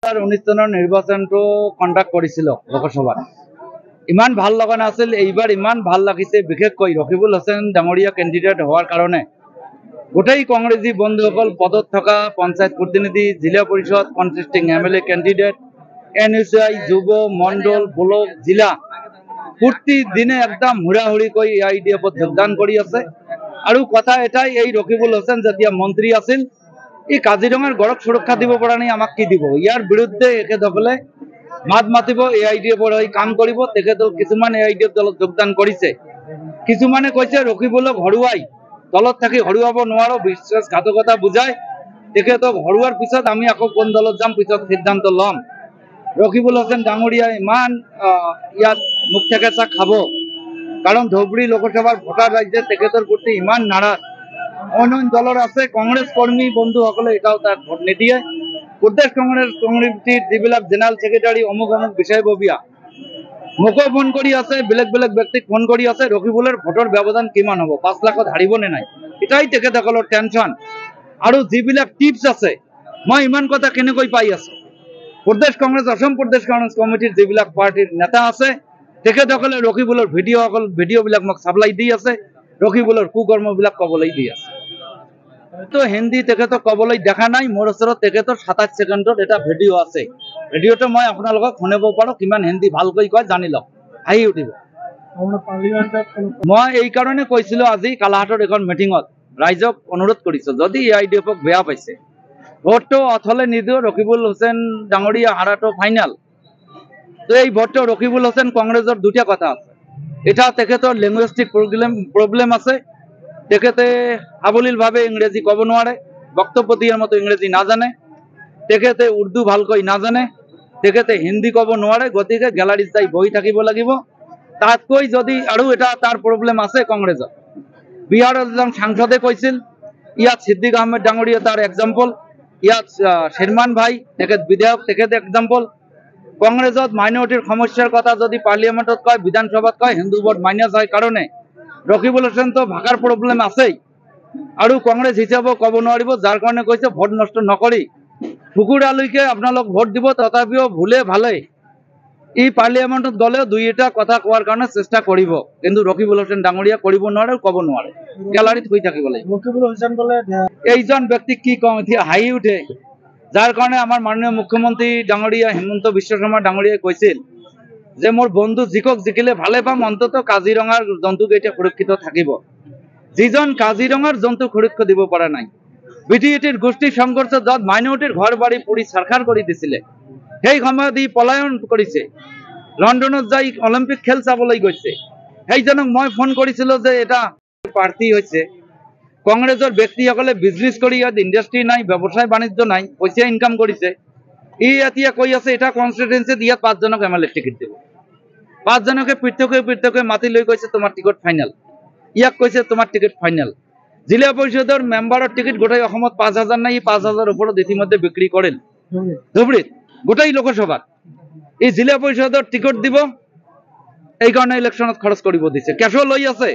2019 চনৰ নিৰ্বাচনটো কণ্ডাক্ট কৰিছিল লোকসভাত ইমান ভাল লগা নাছিল। এইবাৰ ইমান ভাল লাগিছে, বিশেষকৈ ৰকিবুল হুছেইন ডাঙৰীয়া কেণ্ডিডেট হোৱাৰ কাৰণে গোটেই কংগ্ৰেছী বন্ধুসকল, পদত থকা পঞ্চায়ত প্ৰতিনিধি, জিলা পৰিষদ কনটেষ্টিং MLA কেণ্ডিডেট, NSI, যুৱ মণ্ডল, ব্লক, জিলা প্ৰতিদিনে একদম হুৰাহুৰিকৈ AIDFত যোগদান কৰি আছে। আৰু কথা এটাই, এই ৰকিবুল হুছেইন যেতিয়া মন্ত্ৰী আছিল, এই কাজিৰঙাৰ গড়ক সুৰক্ষা দিব পৰা নাই, আমাক কি দিব? ইয়াৰ বিৰুদ্ধে একেসকলে মাত মাতিব, AIDFৰ হৈ কাম কৰিব। তেখেতল কিছুমান AIDF দলত যোগদান কৰিছে, কিছুমানে কৈছে ৰকিবুলক হৰুৱাই দলত থাকি হৰুৱাব নোৱাৰো, বিশ্বাসঘাতকতা বুজাই তেখেতক হৰুৱাৰ পিছত আমি আকৌ কোন দলত যাম পিছত সিদ্ধান্ত ল'ম। ৰকিবুল হুছেইন ডাঙৰীয়াই ইমান ইয়াত মুখ থেকেচা খাব, কাৰণ ধুবুৰী লোকসভাৰ ভোটাৰ ৰাইজে তেখেতৰ প্ৰতি ইমান নাৰাজ। অন্য দলৰ আছে কংগ্ৰেছ কৰ্মী বন্ধুসকলে এটাও তাক ভোট নিদিয়ে। প্ৰদেশ কংগ্ৰেছ কমিটিৰ যিবিলাক জেনেৰেল ছেক্ৰেটাৰী অমুক অমুক বিষয়ববীয়া মোকো ফোন কৰি আছে, বেলেগ বেলেগ ব্যক্তিক ফোন কৰি আছে, ৰকিবুলৰ ভোটৰ ব্যৱধান কিমান হ'ব, 5 লাখত হাৰিব নে নাই, এটাই তেখেতসকলৰ টেনশ্যন। আৰু যিবিলাক টিপছ আছে, মই ইমান কথা কেনেকৈ পাই আছো, প্ৰদেশ কংগ্ৰেছ অসম প্ৰদেশ কংগ্ৰেছ কমিটিৰ যিবিলাক পাৰ্টিৰ নেতা আছে তেখেতসকলে ৰকিবুলৰ ভিডিঅ'বিলাক মোক চাপ্লাই দি আছে, ৰকিবুলৰ কুকৰ্মবিলাক ক'বলৈ দি আছে। তো হিন্দী তেখেতক ক'বলৈ দেখা নাই, মোৰ ওচৰত তেখেতৰ 27 ছেকেণ্ডত এটা ভিডিঅ' আছে। ভিডিঅ'টো মই আপোনালোকক শুনাব পাৰোঁ, কিমান হিন্দী ভালকৈ কয় জানি লওক, হাঁহি উঠিব। মই এই কাৰণে কৈছিলোঁ, আজি কালাহাটৰ এখন মিটিঙত ৰাইজক অনুৰোধ কৰিছোঁ, যদি AIDFক বেয়া পাইছে ভোটটো অথলে নিদিওঁ, ৰকিবুল হুছেইন ডাঙৰীয়া হাৰাটো ফাইনেল। তো এই ভোটটো ৰকিবুল হুছেইন কংগ্ৰেছৰ দুটা কথা আছে, এটা তেখেতৰ লিংগুইষ্টিক প্ৰব্লেম আছে, তেখেতে সাৱলীলভাৱে ইংৰাজী ক'ব নোৱাৰে, বক্তব্য দিয়াৰ মতো ইংৰাজী নাজানে, তেখেতে উৰ্দু ভালকৈ নাজানে, তেখেতে হিন্দী ক'ব নোৱাৰে, গতিকে গেলাৰীত যাই বহি থাকিব লাগিব। তাতকৈ যদি আৰু এটা তাৰ প্ৰব্লেম আছে কংগ্ৰেছৰ, বিহাৰৰ এজন সাংসদে কৈছিল, ইয়াত ছিদ্দিক আহমেদ ডাঙৰীয়া তাৰ এক্সাম্পল, ইয়াত শ্বেৰমান ভাই তেখেত বিধায়ক, তেখেত এক্সাম্পল। কংগ্ৰেছত মাইনৰিটিৰ সমস্যাৰ কথা যদি পাৰ্লিয়ামেণ্টত কয়, বিধানসভাত কয়, হিন্দু ভোট মাইনাছ হয় কাৰণে ৰকিবুল হুছেইনতো ভাষাৰ প্ৰব্লেম আছেই, আৰু কংগ্ৰেছ হিচাপেও ক'ব নোৱাৰিব, যাৰ কাৰণে কৈছে ভোট নষ্ট নকৰি ফুকুৰালৈকে আপোনালোক ভোট দিব, তথাপিও ভুলে ভালে ই পাৰ্লিয়ামেণ্টত গ'লেও দুই এটা কথা কোৱাৰ কাৰণে চেষ্টা কৰিব, কিন্তু ৰকিবুল হুছেইন ডাঙৰীয়া কৰিব নোৱাৰে, ক'ব নোৱাৰে, গেলাৰীত শুই থাকিব লাগিব। এইজন ব্যক্তিক কি কওঁ এতিয়া, হাঁহি উঠে, যাৰ কাৰণে আমাৰ মাননীয় মুখ্যমন্ত্ৰী ডাঙৰীয়া হিমন্ত বিশ্ব শৰ্মা ডাঙৰীয়াই কৈছিল যে মোৰ বন্ধু জিকক জিকিলে ভালে পাম, অন্তত কাজিৰঙাৰ জন্তুকেইটা সুৰক্ষিত থাকিব। যিজন কাজিৰঙাৰ জন্তু সুৰক্ষা দিব পৰা নাই, BTEটিৰ গোষ্ঠী সংঘৰ্ষ য'ত মাইনৰিটিৰ ঘৰ বাৰী পুৰি চাৰখাৰ কৰি দিছিলে, সেই সময়ত ই পলায়ন কৰিছে, লণ্ডনত যাই অলিম্পিক খেল চাবলৈ গৈছে। সেইজনক মই ফোন কৰিছিলোঁ যে এটা প্ৰাৰ্থী হৈছে, কংগ্ৰেছৰ ব্যক্তিসকলে বিজনেছ কৰি, ইয়াত ইণ্ডাষ্ট্ৰী নাই, ব্যৱসায় বাণিজ্য নাই, পইচা ইনকাম কৰিছে, ই এতিয়া কৈ আছে এটা কনষ্টিটুৱেঞ্চিত ইয়াত 5 জনক MLA টিকেট দিব, 5 জনকে পৃথকে মাতি লৈ কৈছে তোমাৰ টিকট ফাইনেল, ইয়াক কৈছে তোমাৰ টিকট ফাইনেল। জিলা পৰিষদৰ মেম্বাৰৰ টিকট গোটেই অসমত 5,000 নাই, 5,000 ওপৰত ইতিমধ্যে বিক্ৰী কৰিল ধুবুৰীত, গোটেই লোকসভাত। এই জিলা পৰিষদৰ টিকট দিব, এইকাৰণে ইলেকশ্যনত খৰচ কৰিব দিছে, কেছো লৈ আছে,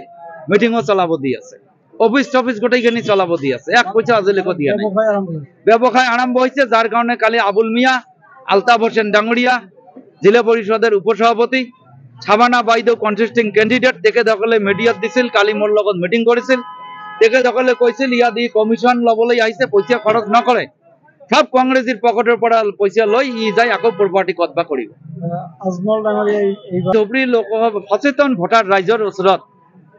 মিটিঙো চলাব দি আছে, অফিচ গোটেইখিনি চলাব দি আছে, এক পইচা আজিলৈকে দিয়া নাই। ব্যৱসায় আৰম্ভ হৈছে, যাৰ কাৰণে কালি আবুল মিয়া, আলতাফ হোসেন ডাঙৰীয়া জিলা পৰিষদেৰ উপসভাপতি, শাবানা বাইদেউ কনটেষ্টিং কেণ্ডিডেট, তেখেতসকলে মিডিয়াত দিছিল, কালি মোৰ লগত মিটিং কৰিছিল, তেখেতসকলে কৈছিল ইয়াত ই কমিশ্যন ল'বলৈ আহিছে, পইচা খৰচ নকৰে, সব কংগ্ৰেছীৰ পকেটৰ পৰা পইচা লৈ ই যায় আকৌ প্ৰপাৰ্টি কতবা কৰিব। ধুবুৰী লোকসভা সচেতন ভোটাৰ ৰাইজৰ ওচৰত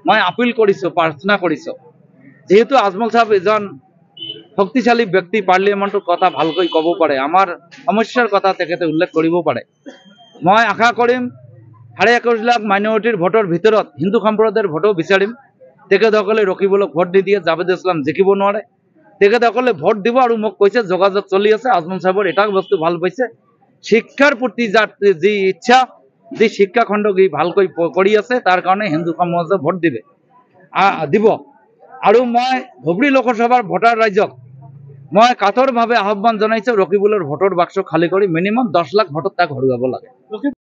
মই আপিল কৰিছোঁ, প্ৰাৰ্থনা কৰিছোঁ, যেহেতু আজমল সাহেব এজন শক্তিশালী ব্যক্তি, পাৰ্লিয়ামেণ্টৰ কথা ভালকৈ ক'ব পাৰে, আমাৰ সমস্যাৰ কথা তেখেতে উল্লেখ কৰিব পাৰে, মই আশা কৰিম 21.5 লাখ মাইনৰিটিৰ ভোটৰ ভিতৰত হিন্দু সম্প্ৰদায়ৰ ভোটো বিচাৰিম। তেখেতসকলে ৰকিবুলক ভোট নিদিয়ে, জাভেদ ইছলাম জিকিব নোৱাৰে, তেখেতসকলে ভোট দিব। আৰু মোক কৈছে যোগাযোগ চলি আছে, আজমল সাহেবৰ এটা বস্তু ভাল পাইছে, শিক্ষাৰ প্ৰতি যাৰ যি ইচ্ছা, যি শিক্ষাখণ্ডক ই ভালকৈ কৰি আছে, তাৰ কাৰণে হিন্দু সমাজে ভোট দিব। আৰু মই ধুবুৰী লোকসভাৰ ভোটাৰ ৰাইজক মই কাতৰভাৱে আহ্বান জনাইছোঁ, ৰকিবুলৰ ভোটৰ বাক্স খালী কৰি মিনিমাম 10 লাখ ভোটত তাক হৰুৱাব লাগে।